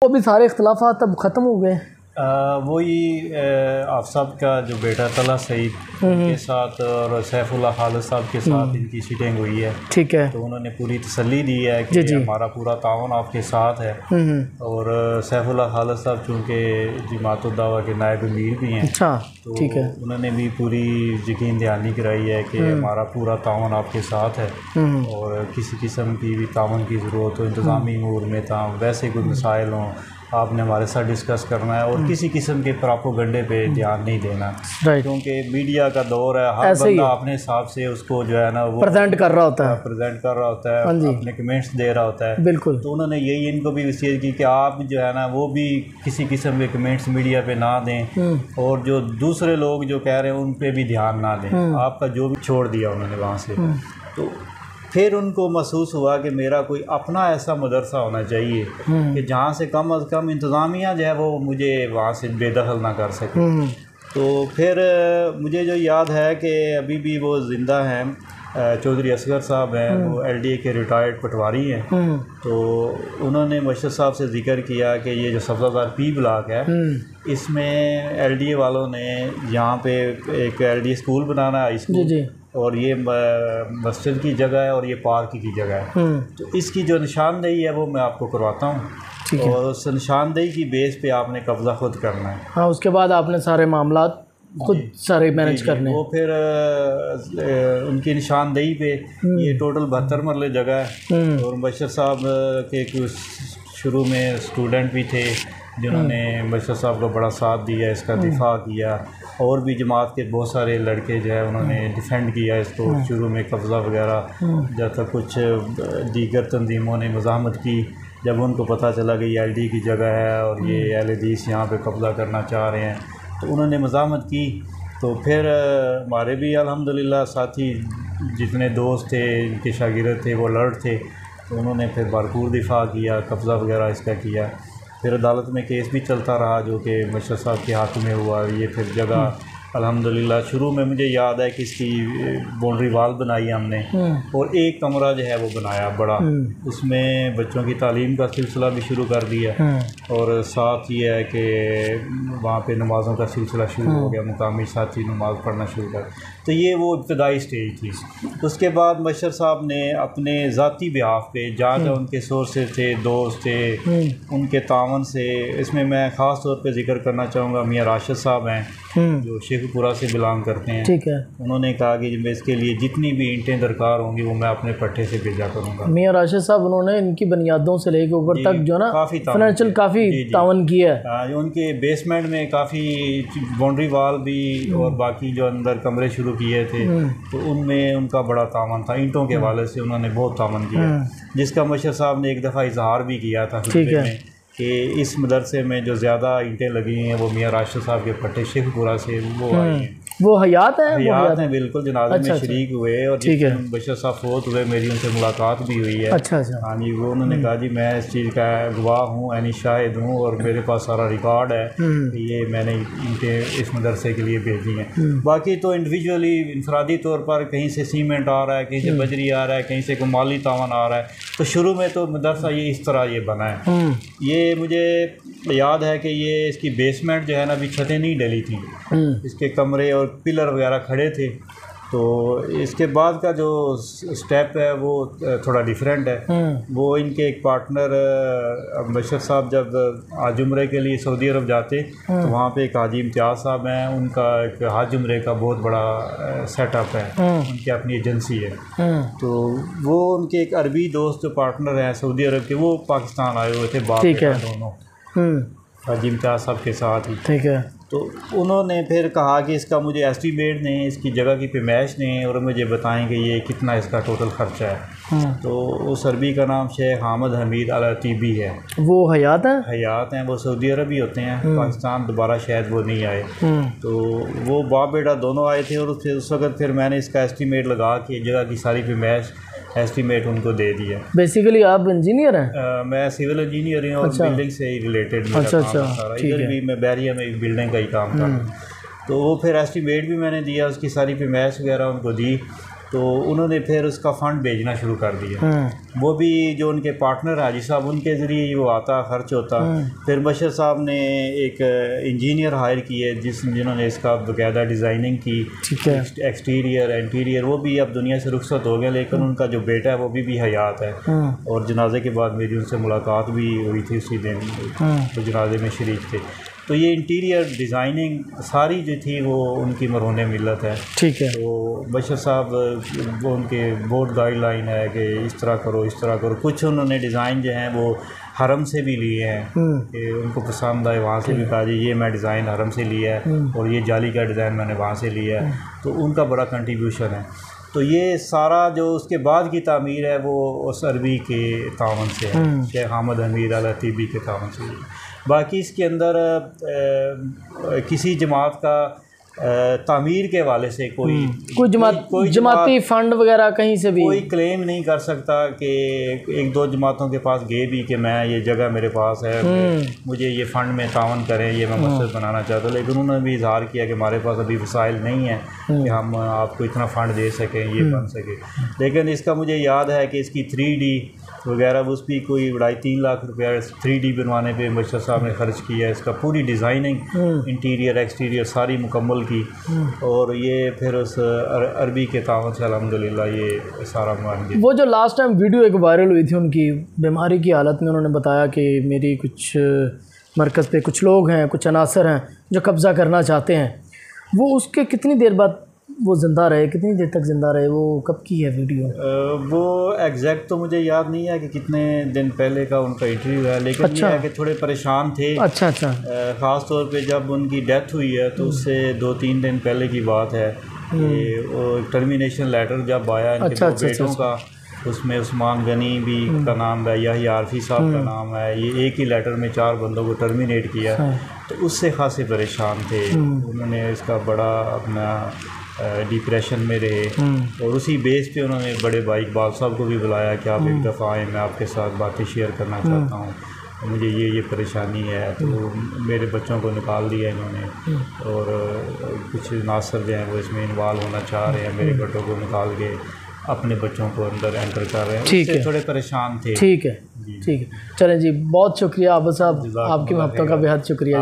वो भी सारे इख्तलाफात अब ख़त्म हो गए। वही आफसाब का जो बेटा तला सईद के साथ और सैफुल्लाह खालिद साहब के साथ इनकी सीटिंग हुई है। ठीक है। तो उन्होंने पूरी तसल्ली दी है कि हमारा पूरा ताउन आपके साथ है। और सैफुल्लाह खालिद साहब चूँकि जमात दावा के नायब अमीर भी हैं। अच्छा, तो ठीक है। उन्होंने भी पूरी यकीन दहानी कराई है कि हमारा पूरा ताउन आपके साथ है और किसी किस्म की भी ताउन की ज़रूरत हो, इंतज़ामी अमूर में वैसे कोई मसाइल हों, आपने हमारे साथ डिस्कस करना है और किसी किस्म के प्रोपेगेंडे पे ध्यान नहीं देना, क्योंकि मीडिया का दौर है, हर बंदा अपने हिसाब से उसको जो है ना वो प्रेजेंट कर रहा होता है, अपने कमेंट्स दे रहा होता है। बिल्कुल। तो उन्होंने यही इनको भी वसीयत की कि आप जो है ना वो भी किसी किस्म के कमेंट्स मीडिया पे ना दें और जो दूसरे लोग जो कह रहे हैं उन पे भी ध्यान ना दें। आपका जो भी छोड़ दिया उन्होंने वहाँ से। तो फिर उनको महसूस हुआ कि मेरा कोई अपना ऐसा मदरसा होना चाहिए कि जहाँ से कम अज़ कम इंतज़ामिया जो है वो मुझे वहाँ से बेदखल ना कर सके। तो फिर मुझे जो याद है कि अभी भी वो ज़िंदा हैं, चौधरी असगर साहब हैं, वो LDA के रिटायर्ड पटवारी हैं। तो उन्होंने मशहद साहब से ज़िक्र किया कि ये जो सब्ज़ादार P ब्लॉक है इसमें LDA वालों ने यहाँ पे एक LDA स्कूल बनाना है, हाई स्कूल, और ये मस्जिद की जगह है और ये पार्क की जगह है। तो इसकी जो निशानदेही है वो मैं आपको करवाता हूँ और उस निशानदेही की बेस पे आपने कब्ज़ा खुद करना है। हाँ, उसके बाद आपने सारे मामलात खुद सारे मैनेज करने। वो फिर उनकी निशानदेही पे ये टोटल 72 मरले जगह है और बशर साहब के कुछ शुरू में स्टूडेंट भी थे जिन्होंने बशर साहब को बड़ा साथ दिया, इसका दिफा किया, और भी जमात के बहुत सारे लड़के जो है उन्होंने डिफेंड किया इसको। शुरू में कब्ज़ा वगैरह जब तक कुछ दीगर तंजीमों ने मज़ाहमत की, जब उनको पता चला कि ये LDA की जगह है और ये अहले हदीस यहाँ पे कब्ज़ा करना चाह रहे हैं तो उन्होंने मज़ाहमत की। तो फिर हमारे भी अल्हम्दुलिल्लाह साथी जितने दोस्त थे, इनके शागिर्द थे, वो अलर्ट थे, तो उन्होंने फिर भरपूर दिफा किया, कब्ज़ा वगैरह इसका किया। फिर अदालत में केस भी चलता रहा जो कि मशहद साहब के हाथ में हुआ। ये फिर जगह अल्हम्दुलिल्लाह शुरू में मुझे याद है कि इसकी बाउंड्री वाल बनाई हमने और एक कमरा जो है वो बनाया बड़ा, उसमें बच्चों की तालीम का सिलसिला भी शुरू कर दिया और साथ ये है कि वहाँ पे नमाज़ों का सिलसिला शुरू हो गया, मुकामी साथी नमाज़ पढ़ना शुरू कर। तो ये वो इब्तदाई स्टेज थी। उसके बाद मशहद साहब ने अपने ज़ाती बिहाफ पे जहाँ जहाँ उनके सोर्सेज थे, दोस्त थे, उनके तावन से, इसमें मैं ख़ास तौर पे जिक्र करना चाहूँगा मियाँ राशिद साहब हैं जो शेखपुरा से बिलोंग करते हैं। ठीक है। उन्होंने कहा कि मैं इसके लिए जितनी भी ईंटें दरकार होंगी वो मैं अपने पट्टे से भेजा करूँगा। मियाँ राशिद साहब उन्होंने इनकी बुनियादों से लेकर ऊपर तक जो ना काफ़ी फाइनेंशियल काफ़ी तावन किया है। उनके बेसमेंट में काफ़ी बाउंड्री वाल भी और बाकी जो अंदर कमरे शुरू किए थे तो उनमें उनका बड़ा तावन था। ईंटों के हवाले से उन्होंने बहुत तावन किया, जिसका मशहद साहब ने एक दफ़ा इजहार भी किया था कि इस मदरसे में जो ज़्यादा ईंटें लगी हैं वो मियाँ राशिद साहब के पट्टे शेखपुरा से वो आई हैं। वो हयात हैं? हयात हैं, बिल्कुल। जनाजे में शरीक हुए और जिस दिन बशर साहब फोत हुए मेरी उनसे मुलाकात भी हुई है। अच्छा। हाँ जी, वो उन्होंने कहा जी मैं इस चीज़ का गवाह हूँ, यानी शाहिद हूँ और मेरे पास सारा रिकॉर्ड है कि ये मैंने ईंटें इस मदरसे के लिए भेजी हैं। बाकी तो इंडिविजुअली इंफरादी तौर पर कहीं से सीमेंट आ रहा है, कहीं से बजरी आ रहा है, कहीं से माली तावन आ रहा है। तो शुरू में तो मदरसा ये इस तरह ये बना है। ये मुझे याद है कि ये इसकी बेसमेंट जो है ना अभी छतें नहीं डली थी, इसके कमरे और पिलर वगैरह खड़े थे। तो इसके बाद का जो स्टेप है वो थोड़ा डिफरेंट है। वो इनके एक पार्टनर बशर साहब जब हज उम्रे के लिए सऊदी अरब जाते तो वहाँ पे एक हाजी इम्तियाज़ साहब हैं, उनका एक हज उम्रे का बहुत बड़ा सेटअप है, उनकी अपनी एजेंसी है। तो वो उनके एक अरबी दोस्त जो पार्टनर हैं सऊदी अरब के, वो पाकिस्तान आए हुए थे, बाप बेटा दोनों, हाजी इम्तियाज़ साहब के साथ ही। ठीक है। तो उन्होंने फिर कहा कि इसका मुझे एस्टीमेट दें, इसकी जगह की पैमाइश दें और मुझे बताएं कि ये कितना इसका टोटल खर्चा है। तो उस अरबी का नाम शेख हामिद हमीद अल अतीबी है। वो हयात हैं? हयात हैं, वो सऊदी अरब ही होते हैं, पाकिस्तान दोबारा शायद वो नहीं आए। तो वो बाप बेटा दोनों आए थे और उस वक्त फिर मैंने इसका एस्टीमेट लगा के जगह की सारी पैमाइश एस्टीमेट उनको दे दिया। बेसिकली आप इंजीनियर हैं? मैं सिविल इंजीनियर हूँ और बिल्डिंग से ही रिलेटेड मेरा काम सारा। इधर भी मैं बैरिया में एक बिल्डिंग का ही काम कर रहा हूँ। तो वो फिर एस्टीमेट भी मैंने दिया, उसकी सारी पैमाइश वगैरह उनको दी। तो उन्होंने फिर उसका फ़ंड भेजना शुरू कर दिया। वो भी जो उनके पार्टनर हाजी साहब उनके ज़रिए वो आता खर्च होता। फिर बशर साहब ने एक इंजीनियर हायर किए जिन्होंने इसका बाकायदा डिज़ाइनिंग की, एक्सटीरियर इंटीरियर। वो भी अब दुनिया से रुखसत हो गया, लेकिन उनका जो बेटा है वो भी हयात है। और जनाजे के बाद मेरी उनसे मुलाकात भी हुई थी उसी दिन, तो जनाजे में शरीक थे। तो ये इंटीरियर डिज़ाइनिंग सारी जो थी वो उनकी मरहून मिल्लत है। ठीक है। तो बशर साहब वो उनके बोर्ड गाइडलाइन है कि इस तरह करो इस तरह करो। कुछ उन्होंने डिज़ाइन जो हैं वो हरम से भी लिए हैं कि उनको पसंद आए, वहाँ से भी कहा जी ये मैं डिज़ाइन हरम से लिया है और ये जाली का डिज़ाइन मैंने वहाँ से लिया है। तो उनका बड़ा कंट्रीब्यूशन है। तो ये सारा जो उसके बाद की तामीर है वो उस अरबी के तावन से है, शेख हामिद हमीद अल अतीबी के तावन से है। बाकी इसके अंदर किसी जमात का तामीर के हवाले से कोई जमाती फ़ंड वगैरह कहीं से भी कोई क्लेम नहीं कर सकता कि एक दो जमातों के पास गए भी कि मैं ये जगह मेरे पास है, मुझे ये फ़ंड में तावन करें, ये मैं मस्जिद बनाना चाहता हूँ। लेकिन उन्होंने भी इजहार किया कि हमारे पास अभी वसाइल नहीं है कि हम आपको इतना फ़ंड दे सकें, ये बन सके। लेकिन इसका मुझे याद है कि इसकी 3D वगैरह उस भी कोई 2.5-3 लाख रुपया 3D बनवाने पे बशर साहब ने ख़र्च किया। इसका पूरी डिज़ाइनिंग इंटीरियर एक्सटीरियर सारी मुकम्मल की। और ये फिर उस अरबी के तावन से अल्हम्दुलिल्लाह ये सारा मान गया। वो जो लास्ट टाइम वीडियो एक वायरल हुई थी उनकी बीमारी की हालत में, उन्होंने बताया कि मेरी कुछ मरकज़ पे कुछ लोग हैं, कुछ अनासर हैं जो कब्ज़ा करना चाहते हैं, वो उसके कितनी देर बाद वो ज़िंदा रहे, कितनी देर तक ज़िंदा रहे, वो कब की है वीडियो? वो एग्जैक्ट तो मुझे याद नहीं है कि कितने दिन पहले का उनका इंटरव्यू है, लेकिन ये है कि थोड़े परेशान थे। अच्छा। ख़ास तौर पे जब उनकी डेथ हुई है तो उससे 2-3 दिन पहले की बात है कि वो टर्मिनेशन लेटर जब आया इनके बेटों का, उसमें उस्मान गनी भी का नाम है, याहिया आरफी साहब का नाम है, ये एक ही लेटर में 4 बंदों को टर्मिनेट किया। तो उससे खासे परेशान थे। उन्होंने इसका बड़ा अपना डिप्रेशन में रहे और उसी बेस पे उन्होंने बड़े भाई इकबाल साहब को भी बुलाया कि आप एक दफ़ा आए, मैं आपके साथ बातें शेयर करना चाहता हूँ, मुझे ये परेशानी है। तो मेरे बच्चों को निकाल दिया इन्होंने और कुछ नासर जो हैं वो इसमें इन्वॉल्व होना चाह रहे हैं, मेरे बेटों को निकाल के अपने बच्चों को अंदर एंटर कर रहे हैं। ठीक है, थोड़े परेशान थे। ठीक है। चलें जी, बहुत शुक्रिया आबिद साहब, आपकी महबतों का बेहद शुक्रिया।